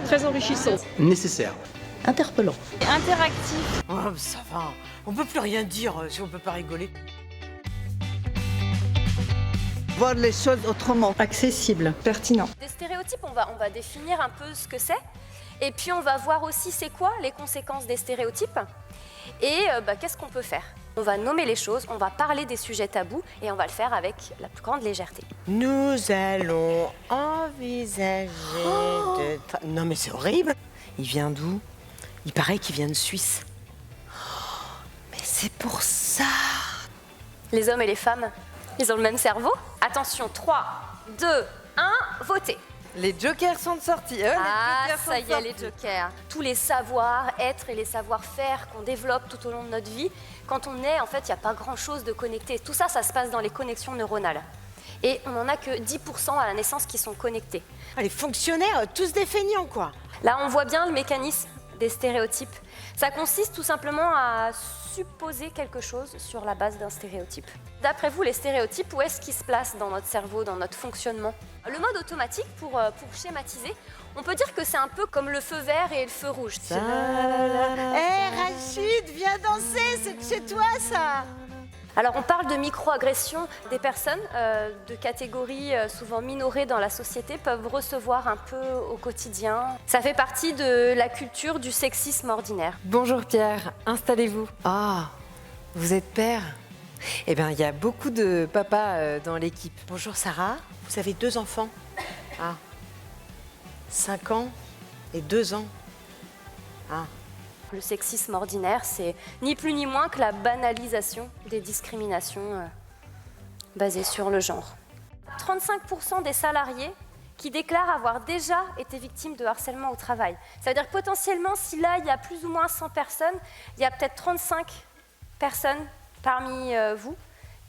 Très enrichissant. Nécessaire. Interpellant. Interactif. Oh, ça va, on peut plus rien dire si on peut pas rigoler. Voir les choses autrement. Accessible. Pertinent. Des stéréotypes, on va définir un peu ce que c'est. Et puis on va voir aussi c'est quoi les conséquences des stéréotypes. Et qu'est-ce qu'on peut faire? On va nommer les choses, on va parler des sujets tabous et on va le faire avec la plus grande légèreté. Nous allons envisager de... Non mais c'est horrible. Il vient d'où? Il paraît qu'il vient de Suisse. Oh, mais c'est pour ça. Les hommes et les femmes, ils ont le même cerveau. Attention, 3, 2, 1, votez. Les jokers sont sortis. Ça y est, les jokers. Tous les savoir-être et les savoir-faire qu'on développe tout au long de notre vie, quand on est, en fait, il n'y a pas grand-chose de connecté. Tout ça, ça se passe dans les connexions neuronales. Et on n'en a que 10% à la naissance qui sont connectés. Les fonctionnaires, tous des feignants, quoi. Là, on voit bien le mécanisme des stéréotypes. Ça consiste tout simplement à supposer quelque chose sur la base d'un stéréotype. D'après vous, les stéréotypes, où est-ce qu'ils se placent dans notre cerveau, dans notre fonctionnement? Le mode automatique, pour schématiser, on peut dire que c'est un peu comme le feu vert et le feu rouge. Rachid, viens danser, c'est de chez toi, ça. Alors, on parle de micro-agressions. Des personnes de catégories souvent minorées dans la société peuvent recevoir un peu au quotidien. Ça fait partie de la culture du sexisme ordinaire. Bonjour Pierre, installez-vous. Ah, vous êtes père? Eh bien, il y a beaucoup de papas dans l'équipe. Bonjour Sarah, vous avez 2 enfants. 5 ans et 2 ans. Le sexisme ordinaire, c'est ni plus ni moins que la banalisation des discriminations basées sur le genre. 35% des salariés qui déclarent avoir déjà été victimes de harcèlement au travail. Ça veut dire que potentiellement, si là, il y a plus ou moins 100 personnes, il y a peut-être 35 personnes parmi vous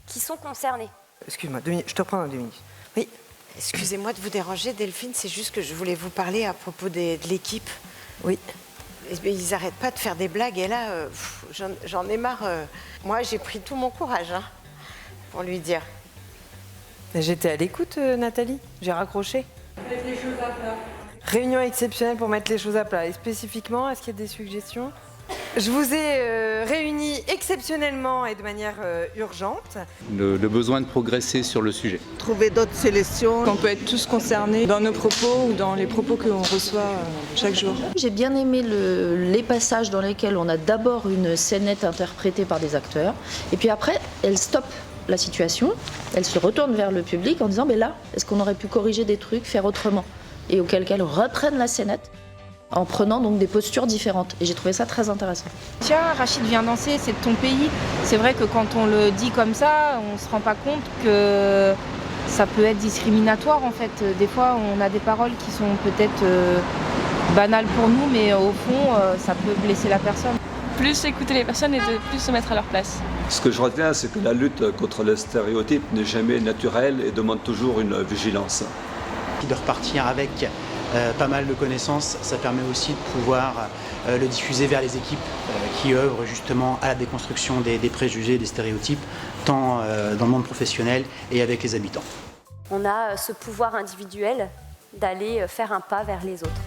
qui sont concernées. Excuse-moi, 2 minutes, je te reprends dans 2 minutes. Oui. Excusez-moi de vous déranger, Delphine, c'est juste que je voulais vous parler à propos de l'équipe. Oui. Ils n'arrêtent pas de faire des blagues et là, j'en ai marre. Moi, j'ai pris tout mon courage pour lui dire. J'étais à l'écoute, Nathalie. J'ai raccroché. Mettre les choses à plat. Réunion exceptionnelle pour mettre les choses à plat. Et spécifiquement, est-ce qu'il y a des suggestions? Je vous ai réunis exceptionnellement et de manière urgente. Le besoin de progresser sur le sujet. Trouver d'autres solutions. On peut être tous concernés dans nos propos ou dans les propos que l'on reçoit chaque jour. J'ai bien aimé les passages dans lesquels on a d'abord une scénette interprétée par des acteurs, et puis après, elle stoppe la situation, elle se retourne vers le public en disant « là, est-ce qu'on aurait pu corriger des trucs, faire autrement ?» Et auquel cas, elle reprenne la scénette en prenant donc des postures différentes. Et j'ai trouvé ça très intéressant. Tiens, Rachid vient danser, c'est de ton pays. C'est vrai que quand on le dit comme ça, on ne se rend pas compte que ça peut être discriminatoire en fait. Des fois, on a des paroles qui sont peut-être banales pour nous, mais au fond, ça peut blesser la personne. Plus écouter les personnes et de plus se mettre à leur place. Ce que je retiens, c'est que la lutte contre les stéréotypes n'est jamais naturelle et demande toujours une vigilance. De repartir avec pas mal de connaissances, ça permet aussi de pouvoir le diffuser vers les équipes qui œuvrent justement à la déconstruction des préjugés, des stéréotypes, tant dans le monde professionnel et avec les habitants. On a ce pouvoir individuel d'aller faire un pas vers les autres.